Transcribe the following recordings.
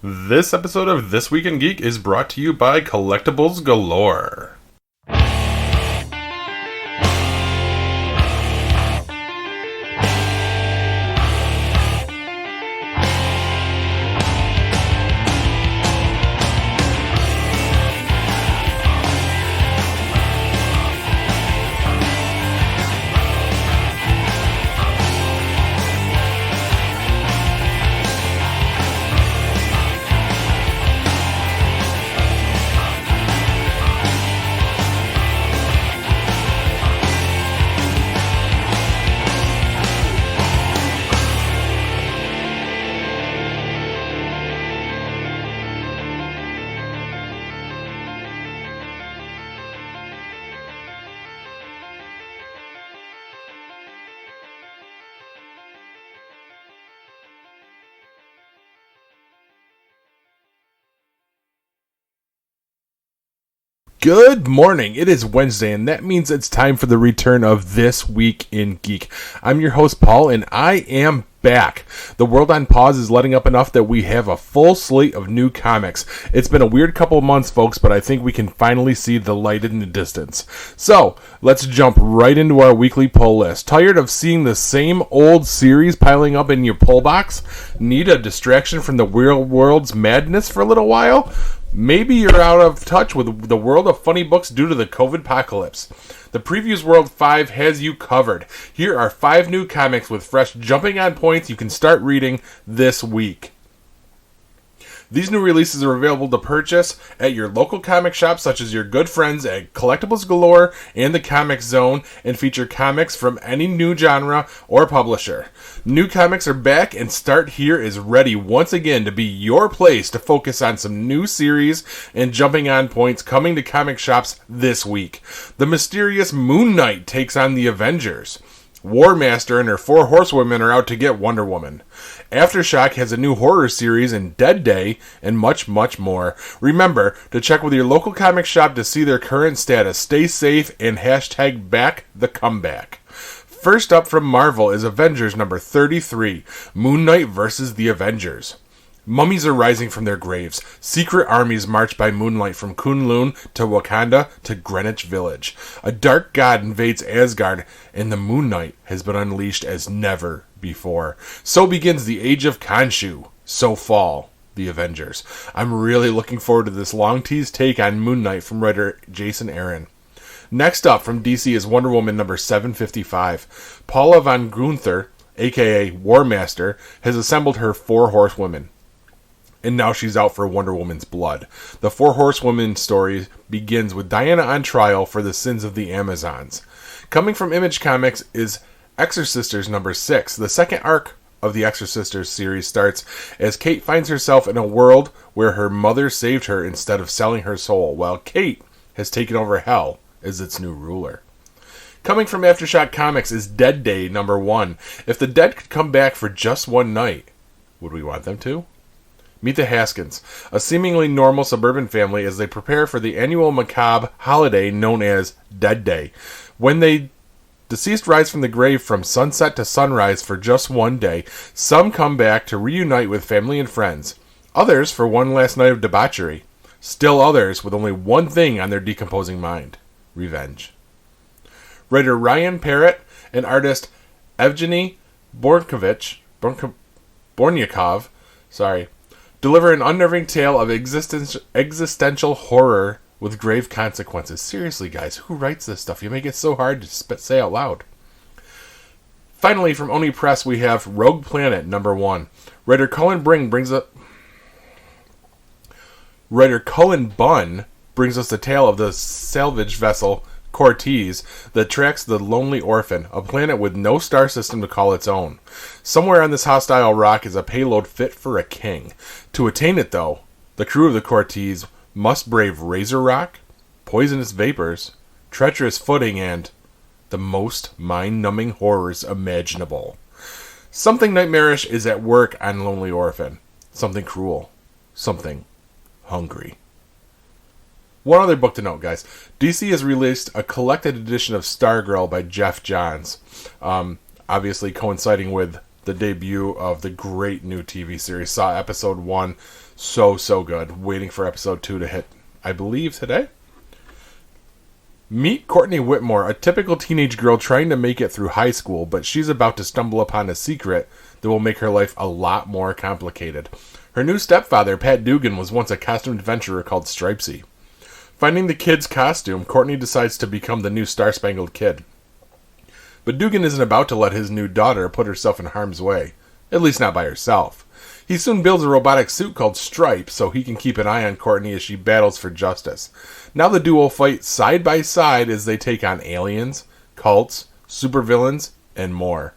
This episode of This Week in Geek is brought to you by Collectibles Galore. Good morning. It is Wednesday, and that means it's time for the return of This Week in Geek. I'm your host, Paul, and I am back. The world on pause is letting up enough that we have a full slate of new comics. It's been a weird couple of months, folks, but I think we can finally see the light in the distance. So, let's jump right into our weekly pull list. Tired of seeing the same old series piling up in your pull box? Need a distraction from the real world's madness for a little while? Maybe you're out of touch with the world of funny books due to the COVID apocalypse. The Previews World 5 has you covered. Here are 5 new comics with fresh jumping on points you can start reading this week. These new releases are available to purchase at your local comic shop, such as your good friends at Collectibles Galore and the Comic Zone, and feature comics from any new genre or publisher. New comics are back, and Start Here is ready once again to be your place to focus on some new series and jumping on points coming to comic shops this week. The mysterious Moon Knight takes on the Avengers. War Master and her 4 horsewomen are out to get Wonder Woman. Aftershock has a new horror series in Dead Day, and much, much more. Remember to check with your local comic shop to see their current status. Stay safe and hashtag back the comeback. First up from Marvel is Avengers number 33, Moon Knight vs. the Avengers. Mummies are rising from their graves. Secret armies march by moonlight from Kunlun to Wakanda to Greenwich Village. A dark god invades Asgard, and the Moon Knight has been unleashed as never before. So begins the Age of Khonshu. So fall the Avengers. I'm really looking forward to this long-teased take on Moon Knight from writer Jason Aaron. Next up from DC is Wonder Woman number 755. Paula von Gunther, aka War Master, has assembled her 4 horsewomen. And now she's out for Wonder Woman's blood. The 4 Horsewomen story begins with Diana on trial for the sins of the Amazons. Coming from Image Comics is Exorcisters number 6. The second arc of the Exorcisters series starts as Kate finds herself in a world where her mother saved her instead of selling her soul, while Kate has taken over hell as its new ruler. Coming from Aftershock Comics is Dead Day number 1. If the dead could come back for just one night, would we want them to? Meet the Haskins, a seemingly normal suburban family as they prepare for the annual macabre holiday known as Dead Day. When the deceased rise from the grave from sunset to sunrise for just one day, some come back to reunite with family and friends. Others for one last night of debauchery. Still others with only one thing on their decomposing mind: revenge. Writer Ryan Parrott and artist Evgeny Bornyakov, deliver an unnerving tale of existential horror with grave consequences. Seriously, guys, who writes this stuff? You make it so hard to say out loud. Finally, from Oni Press, we have Rogue Planet number 1. Writer Cullen Bunn brings us the tale of the salvage vessel Cortez that tracks the Lonely Orphan, a planet with no star system to call its own. Somewhere on this hostile rock is a payload fit for a king. To attain it, though, the crew of the Cortez must brave Razor Rock, poisonous vapors, treacherous footing, and the most mind-numbing horrors imaginable. Something nightmarish is at work on Lonely Orphan. Something cruel. Something hungry. One other book to note, guys. DC has released a collected edition of Stargirl by Jeff Johns. Obviously coinciding with the debut of the great new TV series. Saw episode 1. So good. Waiting for episode 2 to hit, I believe, today. Meet Courtney Whitmore, a typical teenage girl trying to make it through high school, but she's about to stumble upon a secret that will make her life a lot more complicated. Her new stepfather, Pat Dugan, was once a costume adventurer called Stripesy. Finding the kid's costume, Courtney decides to become the new Star-Spangled Kid. But Dugan isn't about to let his new daughter put herself in harm's way, at least not by herself. He soon builds a robotic suit called Stripe so he can keep an eye on Courtney as she battles for justice. Now the duo fight side by side as they take on aliens, cults, supervillains, and more.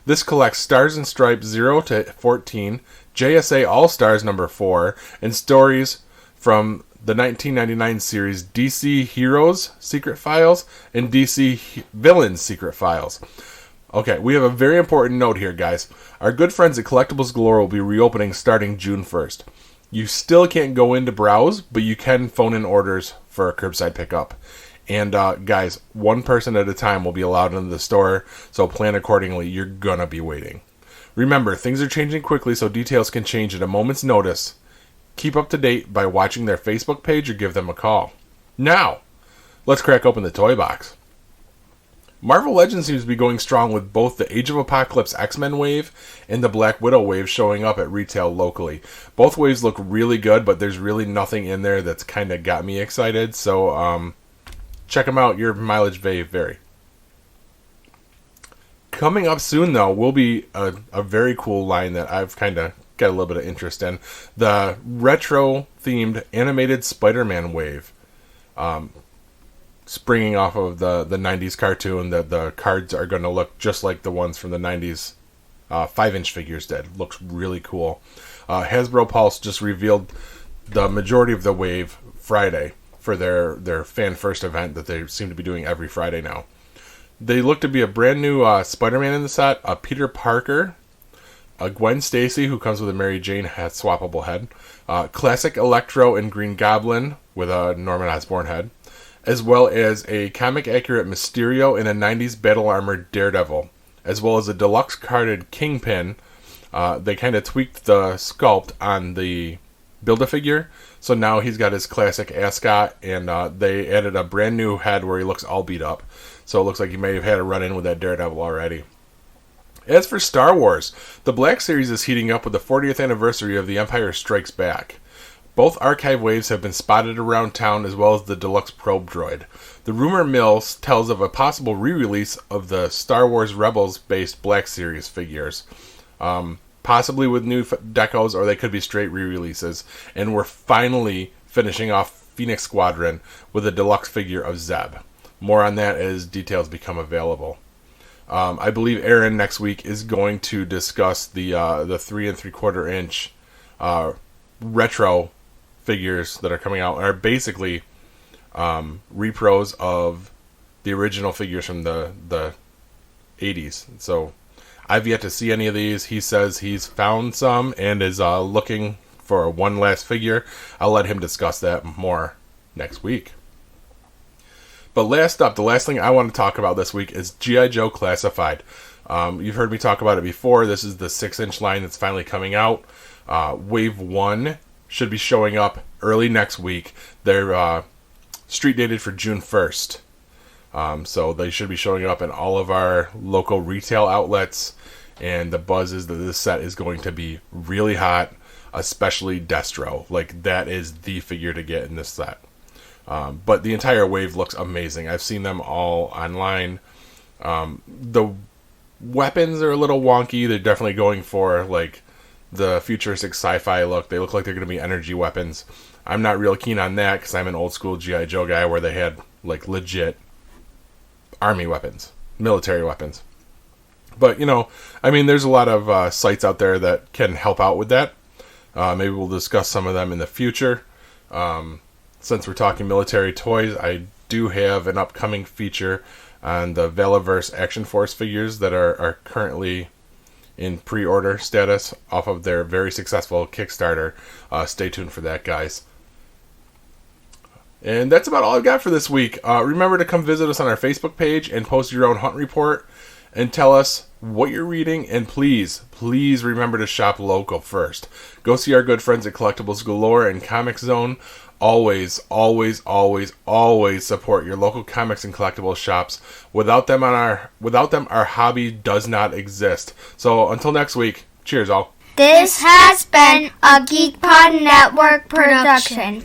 This collects Stars and Stripes 0 to 14, JSA All-Stars number 4, and stories from the 1999 series DC Heroes Secret Files and DC Villains Secret Files. Okay, we have a very important note here, guys. Our good friends at Collectibles Galore will be reopening starting June 1st. You still can't go in to browse, but you can phone in orders for a curbside pickup. And guys, one person at a time will be allowed into the store, so plan accordingly. You're gonna be waiting. Remember, things are changing quickly, so details can change at a moment's notice. Keep up to date by watching their Facebook page or give them a call. Now, let's crack open the toy box. Marvel Legends seems to be going strong with both the Age of Apocalypse X-Men wave and the Black Widow wave showing up at retail locally. Both waves look really good, but there's really nothing in there that's kind of got me excited, so check them out. Your mileage may vary. Coming up soon, though, will be a very cool line that I've kind of got a little bit of interest in. The retro-themed animated Spider-Man wave. Springing off of the 90s cartoon, the cards are going to look just like the ones from the 90s 5-inch figures did. Looks really cool. Hasbro Pulse just revealed the majority of the wave Friday for their Fan First event that they seem to be doing every Friday now. They look to be a brand new Spider-Man in the set, a Peter Parker, a Gwen Stacy, who comes with a Mary Jane swappable head, classic Electro and Green Goblin with a Norman Osborn head, as well as a comic-accurate Mysterio and a 90s battle-armored Daredevil, as well as a deluxe carded Kingpin. They kind of tweaked the sculpt on the Build-A-Figure, so now he's got his classic ascot, and they added a brand new head where he looks all beat up. So it looks like he may have had a run-in with that Daredevil already. As for Star Wars, the Black Series is heating up with the 40th anniversary of The Empire Strikes Back. Both archive waves have been spotted around town, as well as the deluxe probe droid. The rumor mill tells of a possible re-release of the Star Wars Rebels-based Black Series figures. Possibly with new decos, or they could be straight re-releases. And we're finally finishing off Phoenix Squadron with a deluxe figure of Zeb. More on that as details become available. I believe Aaron next week is going to discuss the 3 3/4 inch retro figures that are coming out, are basically repros of the original figures from the 80s. So I've yet to see any of these. He says he's found some and is looking for one last figure. I'll let him discuss that more next week. But last up, the last thing I want to talk about this week is G.I. Joe Classified. You've heard me talk about it before. This is the 6-inch line that's finally coming out. Wave 1 should be showing up early next week. They're street dated for June 1st. So they should be showing up in all of our local retail outlets. And the buzz is that this set is going to be really hot, especially Destro. Like, that is the figure to get in this set. But the entire wave looks amazing. I've seen them all online. The weapons are a little wonky. They're definitely going for like the futuristic sci-fi look. They look like they're going to be energy weapons. I'm not real keen on that because I'm an old school G.I. Joe guy where they had like legit army weapons, military weapons. But, you know, I mean, there's a lot of sites out there that can help out with that. Maybe we'll discuss some of them in the future. Since we're talking military toys, I do have an upcoming feature on the Valaverse Action Force figures that are currently in pre-order status off of their very successful Kickstarter. Stay tuned for that, guys. And that's about all I've got for this week. Remember to come visit us on our Facebook page and post your own hunt report. and tell us what you're reading, and please remember to shop local first. Go see our good friends at Collectibles Galore and Comic Zone. Always support your local comics and collectibles shops. Without them, our hobby does not exist. So until next week, cheers all. This has been a GeekPod Network production.